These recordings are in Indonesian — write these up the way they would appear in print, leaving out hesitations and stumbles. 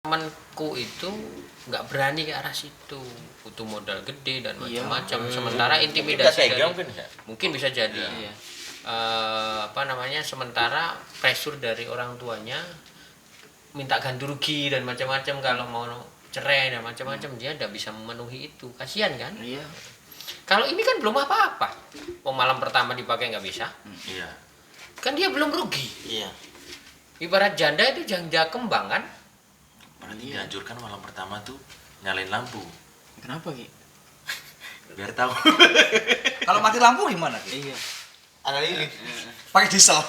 Temanku itu nggak berani ke arah situ, butuh modal gede dan macam-macam. Sementara intimidasi dari, mungkin bisa jadi sementara pressure dari orang tuanya minta ganti rugi dan macam-macam, kalau mau cerai dan macam-macam dia tidak bisa memenuhi itu, kasihan kan. Kalau ini kan belum apa-apa, malam pertama dipakai nggak bisa, kan dia belum rugi. Ibarat janda itu janda kembang kan. Apalagi dianjurkan malam pertama tuh nyalain lampu. Kenapa Ki? Biar tahu. Kalau mati lampu gimana Ki? Iya. Ada lilin. Pakai diesel.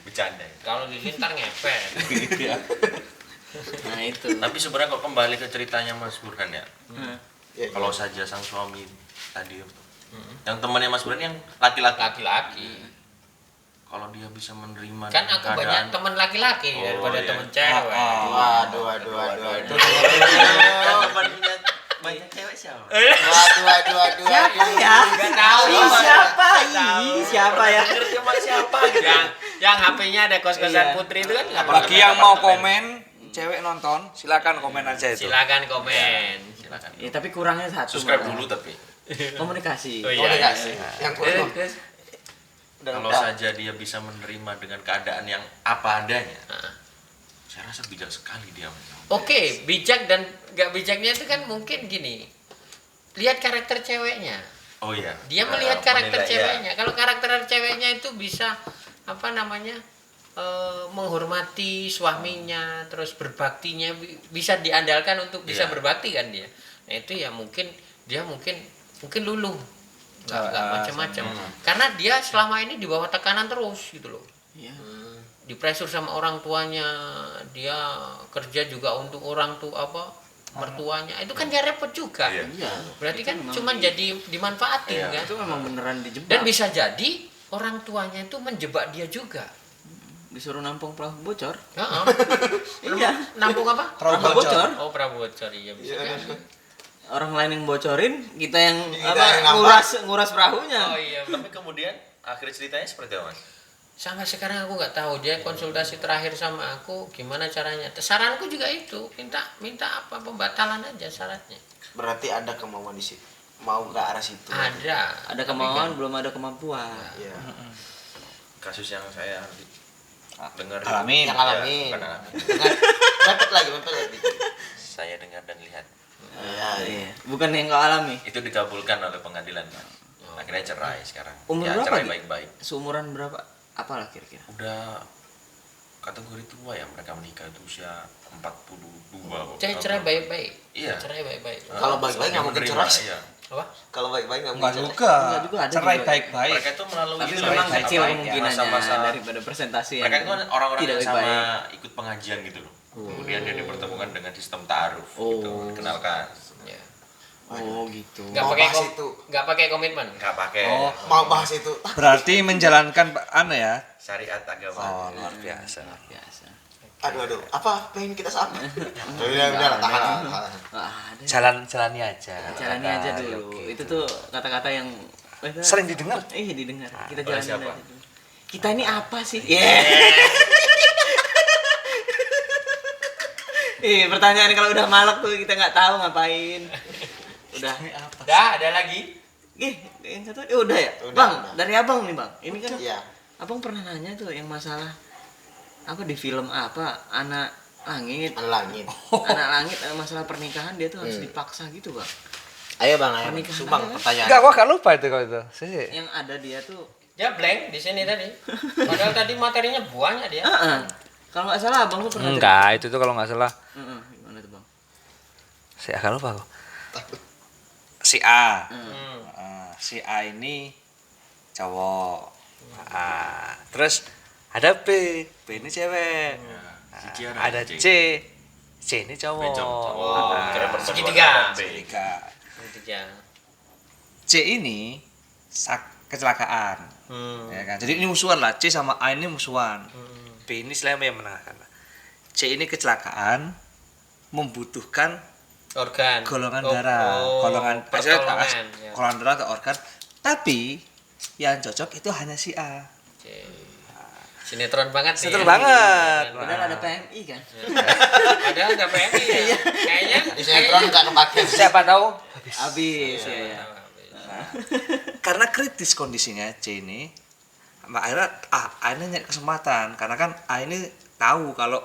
Bercanda. Kalau di sini ntar ngepet. Nah itu. Tapi sebenarnya kok kembali ke ceritanya Mas Burhan ya. Kalau saja sang suami tadi, yang temannya Mas Burhan yang laki-laki. Kalau dia bisa menerima Kan aku banyak teman laki-laki daripada teman cewek. Waduh. Temannya banyak cewek siapa? Waduh. Siapa ya? Enggak tahu. Siapa ya? Cuma siapa gitu. Yang HP-nya ada kos-kosan Putri itu kan nggak pernah. Bagi yang mau komen, cewek nonton, silakan komen aja itu. Silakan komen. Silakan. Ya, tapi kurangnya satu. Subscribe malah. dulu tapi. Komunikasi. Oh iya. Yang kurang. Kalau saja dia bisa menerima dengan keadaan yang apa adanya. Saya rasa bijak sekali dia. Oke, bijak dan nggak bijaknya itu kan mungkin gini. Lihat karakter ceweknya. Oh iya. Dia melihat karakter menilai, ceweknya. Kalau karakter ceweknya itu bisa menghormati suaminya, terus berbaktinya bisa diandalkan untuk bisa berbakti kan dia. Nah itu ya mungkin dia mungkin luluh, nggak macam-macam. Karena dia selama ini di bawah tekanan terus gitu loh. Iya. Di pressure sama orang tuanya, dia kerja juga untuk orang tua mertuanya, itu kan dia repot juga. Iya. Berarti kan memang cuma jadi dimanfaatin kan. itu memang beneran dijebak. Dan bisa jadi orang tuanya itu menjebak dia juga. Disuruh nampung perahu bocor. Heeh. Iya. Nampung apa? Perahu bocor. Oh, perahu bocor, iya bisa jadi. Orang lain yang bocorin, kita yang yang nguras perahunya. Oh iya. Tapi kemudian akhir ceritanya seperti apa Mas? Sampai sekarang aku nggak tahu, dia konsultasi terakhir sama aku gimana caranya. Saranku juga itu, minta apa, pembatalan aja syaratnya. Berarti ada kemauan di situ. Mau ke arah situ. Ada kemauan, belum ada kemampuan. Iya. Kasus yang saya dengar Alamin. Yang alamin. Bukan alamin. Mepet lagi. Saya dengar dan lihat. Iya. Bukan yang kau alami. Itu dikabulkan oleh pengadilan Pak. Akhirnya cerai sekarang. Umur ya, berapa? cerai Ki? baik-baik. Seumuran berapa? Apalah kira-kira? Udah kategori tua ya, mereka menikah itu usia 42. Cerai baik-baik. Iya. Cerai baik-baik. Kalau baik-baik nggak mungkin cerai. Iya. Apa? Kalau baik-baik nggak Enggak mungkin juga. Enggak juga, ada Cerai juga. baik-baik. Mereka itu melalui Tapi cerai memang baik-baik kecil ya, kemungkinannya masa-masa daripada presentasi mereka itu kan orang-orang tidak yang sama baik-baik. ikut pengajian gitu loh. Kemudian dia dipertemukan dengan sistem ta'aruf gitu, dikenalkan. Ya. Oh gitu. Nggak Mau pakai bahas itu. nggak pakai komitmen. Enggak pakai Mau bahas itu. Berarti menjalankan ya. syariat agama. Oh, luar biasa. Biasa. Aduh. Apa pengen kita sama? Udah, tahan. Ada. Jalani aja. Jalani aja dulu. Itu tuh kata-kata yang Sering didengar. didengar. Kita oleh jalanin siapa? aja dulu. Kita ini apa sih? Pertanyaan kalau udah malak tuh kita nggak tahu ngapain. Udah. Ada lagi? Yang satu udah ya? Udah, Bang, udah. dari Abang nih, Bang. Ini kan Iya. Abang pernah nanya tuh yang masalah apa di film apa? Anak Langit. Langit. Anak Langit masalah pernikahan dia tuh harus dipaksa gitu, Bang. Ayo Bang, Pernikahan Sumbang ada kan? pertanyaan. Enggak, gua gak lupa itu kalau itu. Sih. Yang ada dia tuh Dia blank di sini tadi. Padahal tadi materinya banyak dia. kalau nggak salah Abang tuh pernah Enggak, itu tuh kalau nggak salah. Gimana tuh, Bang? Si akan lupa aku. Si A. Si A ini cowok. Terus ada B ini cewek. Si C Ada C ini cowok. Segitiga. Segitiga. Segitiga. C ini kecelakaan. Ya kan? Jadi ini musuhan lah, C sama A ini musuhan. B ini selama yang menangkan. C ini kecelakaan membutuhkan Organ. golongan darah, golongan pertolongan. Ya. golongan darah atau organ. Tapi yang cocok itu hanya si A. Oke. Sinetron banget nih. Sinetron ya. banget. Padahal ada PMI kan. Padahal ada PMI ya. Kayaknya Di sinetron nggak kepake. Siapa tahu Habis ya. karena kritis kondisinya C ini, akhirnya akhirnya nyari kesempatan karena kan A ini tahu kalau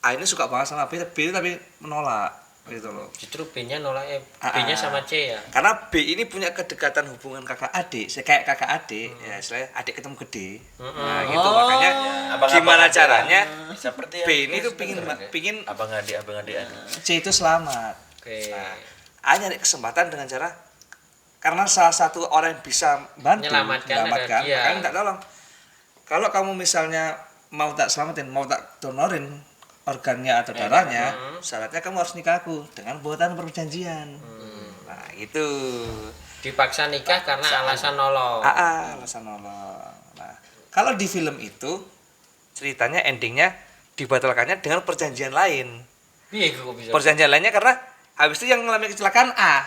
A ini suka banget sama B tapi menolak gitu loh. justru B-nya nolak B-nya sama C ya. Karena B ini punya kedekatan hubungan kakak adik, kayak kakak adik, ya istilahnya adik ketemu gede. Nah, gitu makanya gimana caranya Seperti B ini tuh pingin abang adik. C itu selamat. Oke. A nyari kesempatan dengan cara karena salah satu orang yang bisa bantu Menyelamatkan ada dia. makanya minta tolong. Kalau kamu misalnya mau tak selamatin, mau tak donorin organnya atau darahnya, syaratnya kamu harus nikah aku dengan buatan perjanjian. Nah, itu. Dipaksa nikah karena alasan nolong. Alasan nolong. Nah, kalau di film itu ceritanya endingnya dibatalkannya dengan perjanjian lain. Iya kok bisa. Perjanjian lainnya karena habis itu yang mengalami kecelakaan A.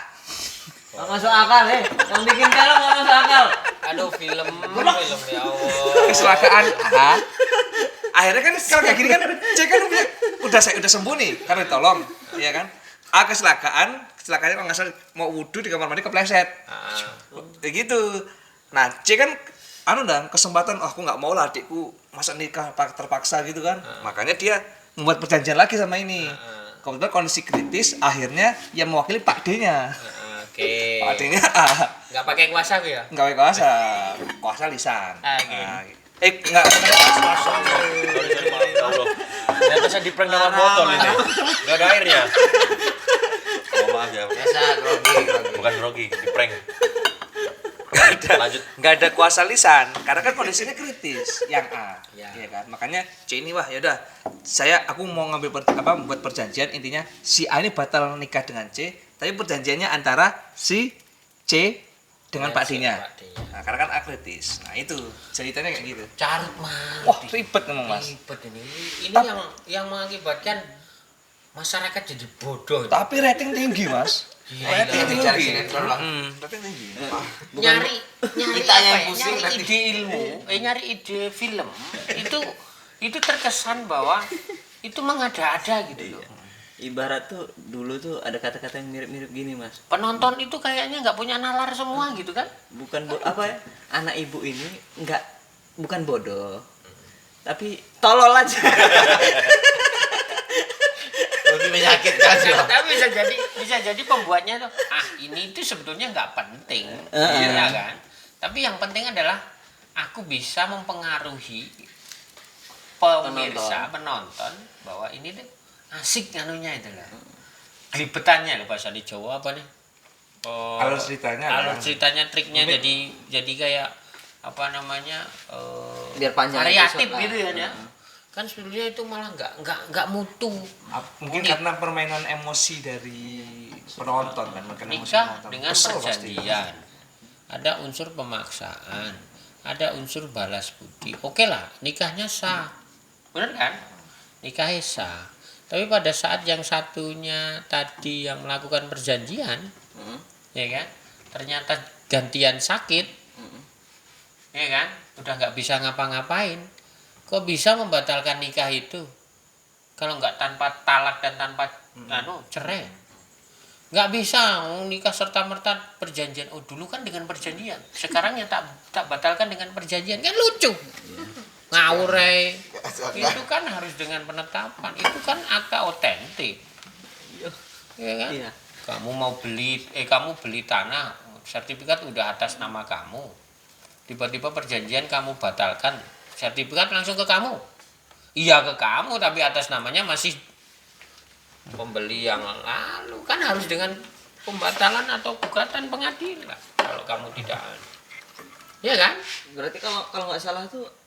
Nggak masuk akal yang bikin film nggak masuk akal. Aduh film ya Allah. Kecelakaan A. Akhirnya kan kalau kayak gini kan C kan udah sembuh nih karena ditolong, ya kan? A kecelakaannya kalau nggak salah mau wudhu di kamar mandi kepleset. Kayak gitu. Nah, C kan kesempatan aku nggak mau lah adikku masa nikah terpaksa gitu kan. Makanya dia membuat perjanjian lagi sama ini. Kebetulan kondisi kritis akhirnya yang mewakili Pak D-nya. Oke. Pak D-nya Nggak pakai kuasa ya? nggak pakai kuasa lisan. Oke. Nggak Ternyata saya di prank dengan botol ini. Enggak ada airnya. Oh, maaf ya. Biasa grogi. Bukan grogi, di prank. Lanjut. nggak ada kuasa lisan karena kan kondisinya kritis yang A, Ya. ya kan. Makanya C ini ya udah aku mau ngambil membuat perjanjian intinya si A ini batal nikah dengan C, tapi perjanjiannya antara si C dengan Pak D-nya. Nah, karena kan A kritis. Nah, itu ceritanya kayak gitu. Carut mas. Wah, ribet memang, Mas. Ribet ini. Ini yang mengakibatkan masyarakat jadi bodoh. Tapi rating tinggi, Mas. Rating Bicara tinggi. sinetron lah. Rating tinggi. nyari kita yang apa ya? pusing Nyari nanti. ide ilmu, nyari ide film itu terkesan bahwa itu mengada-ada gitu loh. Ibarat tuh dulu tuh ada kata-kata yang mirip-mirip gini mas. Penonton itu kayaknya nggak punya nalar semua gitu kan? Bukan apa ya? Anak ibu ini bukan bodoh, tapi tolol aja. Lebih menyakitkan sih. Tapi bisa jadi pembuatnya tuh ini tuh sebetulnya nggak penting, ya kan? Tapi yang penting adalah aku bisa mempengaruhi penonton bahwa ini tuh asik anunya itu lah. Glibetannya loh bahasa di Jawa apa nih? Alur ceritanya triknya jadi kayak apa namanya? Biar panjang variatif episode gitu lah. ya. Kan sebetulnya itu malah nggak mutu. Mungkin karena permainan emosi dari penonton kan, Nikah dengan perjanjian, ada unsur pemaksaan, ada unsur balas budi. Oke lah, nikahnya sah, benar kan? Nikahnya sah. Tapi pada saat yang satunya tadi yang melakukan perjanjian, ya kan, ternyata gantian sakit, ya kan, udah nggak bisa ngapa-ngapain. Kok bisa membatalkan nikah itu? Kalau nggak tanpa talak dan tanpa cerai, nggak bisa nikah serta merta perjanjian. Oh dulu kan dengan perjanjian, sekarang ya tak batalkan dengan perjanjian, kan lucu. Ngawur itu kan harus dengan penetapan, itu kan akta otentik, ya kan? Iya. Kamu beli tanah, sertifikat udah atas nama kamu, tiba-tiba perjanjian kamu batalkan, sertifikat langsung ke kamu. Iya ke kamu, tapi atas namanya masih pembeli yang lalu, kan harus dengan pembatalan atau gugatan pengadilan kalau kamu tidak, ya kan? Berarti kalau nggak salah tuh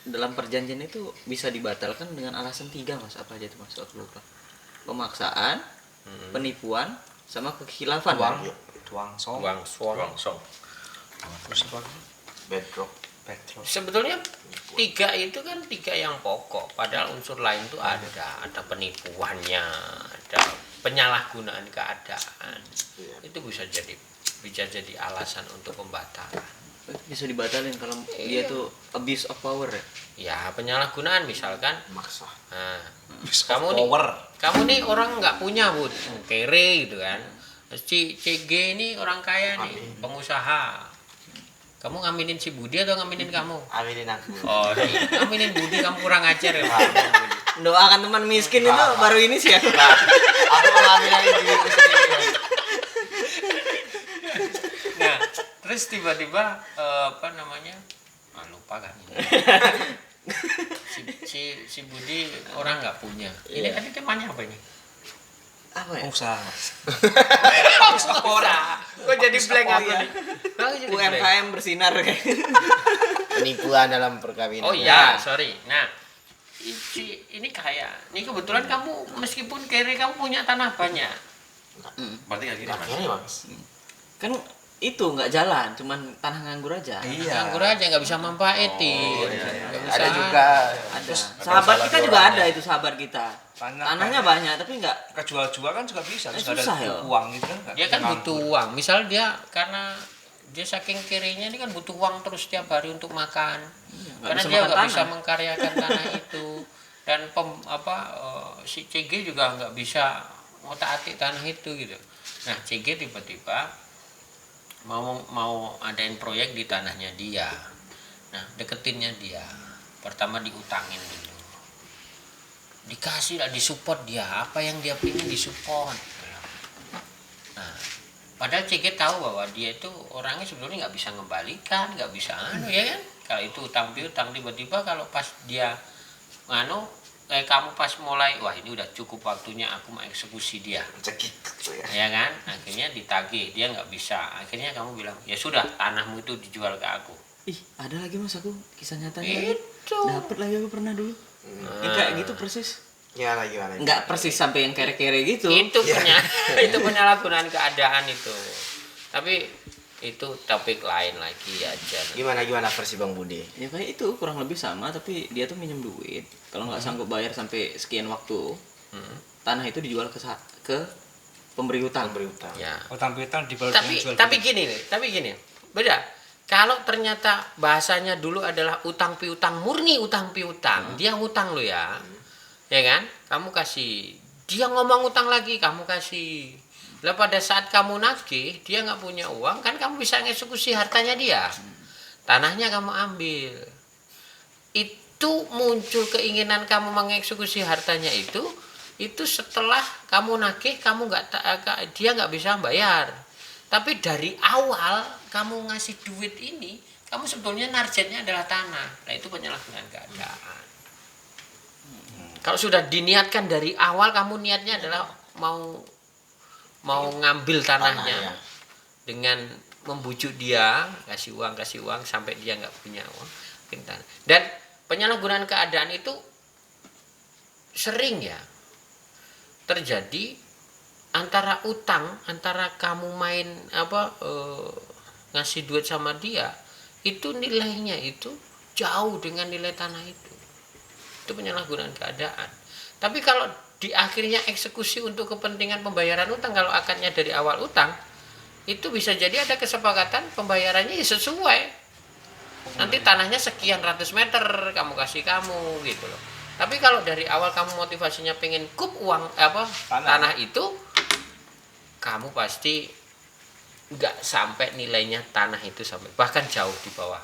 dalam perjanjian itu bisa dibatalkan dengan alasan 3 mas. Apa aja tuh mas? Aku lupa. Pemaksaan, penipuan, sama kekhilafan. Tuang song. Bedrock. Sebetulnya 3 itu kan 3 yang pokok, padahal unsur lain itu ada penipuannya, ada penyalahgunaan keadaan. Itu bisa jadi alasan untuk pembatalan. bisa dibatalin kalau dia tuh abuse of power ya. Ya penyalahgunaan misalkan. Maksa. Nah, Abuse of kamu nih orang nggak punya bud, kere gitu kan. CG ini orang kaya nih, pengusaha. Kamu ngaminin si Budi atau ngaminin kamu? Aminin aku. Oh, ngaminin Budi kamu kurang ajar ya. Pak. Doakan teman miskin itu baru ini sih ya. Aku mengambil diriku sendiri. Nah, terus tiba-tiba lupa kan. si Budi orang nggak punya. Ini tadi temanya apa ini? Apa ya? Usaha. Kok jadi blank aku nih? UMKM bersinar kayak. Penipuan dalam perkawinan. Oh iya, sorry. Nah, ini kaya. Ini kebetulan kamu meskipun kere kamu punya tanah banyak. Berarti kayak gini, Mas. Akhirnya Mas. Kan itu nggak jalan, cuman tanah nganggur aja. Nganggur aja nggak bisa manfaatin. Nggak bisa. Ada juga. Ada. Sahabat kita juga ada itu sahabat kita. Tanahnya banyak tapi nggak kejual-jual kan juga bisa, terus susah ada ya. uang gitu kan. Dia kan butuh uang. Misal dia karena dia saking kirinya ini kan butuh uang terus setiap hari untuk makan. Karena dia nggak bisa mengkaryakan tanah itu. Dan si CG juga nggak bisa ngotak-atik tanah itu gitu. Nah, CG tiba-tiba mau adain proyek di tanahnya dia. Nah, deketinnya dia. Pertama diutangin dulu. Dikasih lah, disupport dia. Apa yang dia pengen disupport. Nah, padahal CG tahu bahwa dia itu orangnya sebetulnya nggak bisa ngembalikan, nggak bisa ya kan. Kalau itu utang piutang tiba-tiba kalau pas dia kamu pas mulai wah ini udah cukup waktunya aku mau eksekusi dia. Cekik Ya kan, akhirnya ditagih, dia nggak bisa. Akhirnya kamu bilang ya sudah tanahmu itu dijual ke aku. Ih, ada lagi Mas aku kisah nyatanya. Itu. Dapat lagi aku pernah dulu. Kayak gitu persis. Gimana? Enggak persis sampai yang kere-kere gitu. Itu itu penyalahgunaan keadaan itu. Tapi itu topik lain lagi aja. Gimana versi Bang Budi? Ya kayak itu kurang lebih sama tapi dia tuh minjem duit. Kalau nggak sanggup bayar sampai sekian waktu, tanah itu dijual ke pemberi hutang. Ya. Utang piutang dibalut Tapi gini, beda. Kalau ternyata bahasanya dulu adalah utang piutang murni utang piutang, dia ngutang lo ya. Ya kan? Kamu kasih, dia ngomong utang lagi, kamu kasih. Lah pada saat kamu nagih, dia nggak punya uang, kan kamu bisa ngeksekusi hartanya dia. Tanahnya kamu ambil. Itu muncul keinginan kamu mengeksekusi hartanya itu setelah kamu nagih, dia nggak bisa bayar. Tapi dari awal kamu ngasih duit ini, kamu sebetulnya narjetnya adalah tanah. Nah itu penyalahgunaan keadaan. Kalau sudah diniatkan dari awal, kamu niatnya adalah mau ngambil tanahnya dengan membujuk dia, kasih uang sampai dia nggak punya uang. Dan penyalahgunaan keadaan itu sering ya terjadi antara kamu main ngasih duit sama dia, itu nilainya itu jauh dengan nilai tanah itu penyalahgunaan keadaan. Tapi kalau di akhirnya eksekusi untuk kepentingan pembayaran utang, kalau akadnya dari awal utang, itu bisa jadi ada kesepakatan pembayarannya ya sesuai. Nanti tanahnya sekian ratus meter kamu kasih kamu gitu loh. Tapi kalau dari awal kamu motivasinya pengen kup uang tanah itu, kamu pasti nggak sampai nilainya tanah itu sampai bahkan jauh di bawah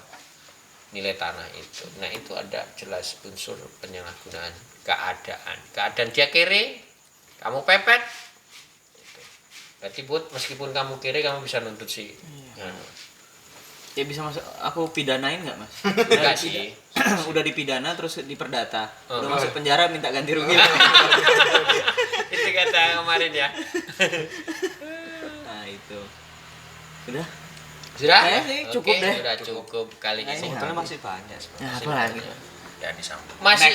nilai tanah itu. Nah itu ada jelas unsur penyalahgunaan keadaan dia kere, kamu pepet. Berarti meskipun kamu kere, kamu bisa nuntut sih. Ya bisa masuk, aku pidanain nggak Mas? Enggak sih. Udah dipidana terus diperdata. Udah masuk penjara minta ganti rugi. Itu kata kemarin ya. Nah itu. Sudah? Sih cukup deh. Sudah cukup kali ini. Sebetulnya masih banyak. Nah, apa lagi? Ya disambung. Masih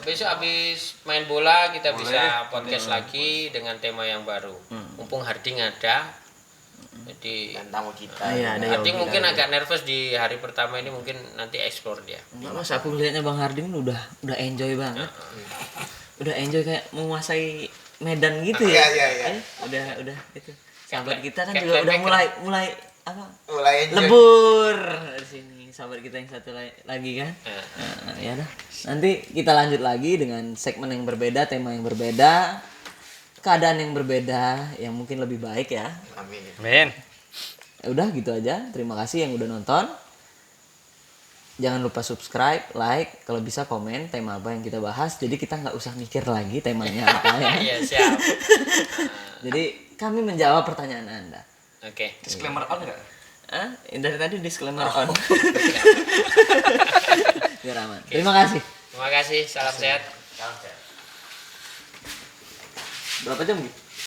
besok habis main bola kita bisa podcast lagi dengan tema yang baru. Mumpung Harding ada. Jadi Dan tamu kita. Harding mungkin agak nervous di hari pertama ini, mungkin nanti explore dia. Enggak Mas, aku lihatnya Bang Harding udah enjoy banget. Udah enjoy kayak menguasai medan gitu ya. Iya. Udah itu. Sahabat kita kan juga udah mulai Mulai enjoy. lebur di sini. Sahabat kita yang satu lagi kan. Ya dah. Nanti kita lanjut lagi dengan segmen yang berbeda, tema yang berbeda, keadaan yang berbeda, yang mungkin lebih baik ya. Amin. Men. Ya udah gitu aja. Terima kasih yang udah nonton. Jangan lupa subscribe, like, kalau bisa komen tema apa yang kita bahas. Jadi kita nggak usah mikir lagi temanya apa ya. Iya, siap. Jadi kami menjawab pertanyaan Anda. Oke. Disclaimer on enggak? Dari tadi disclaimer on. Biar aman. Terima kasih. Terima kasih, salam sehat. Berapa jam gitu?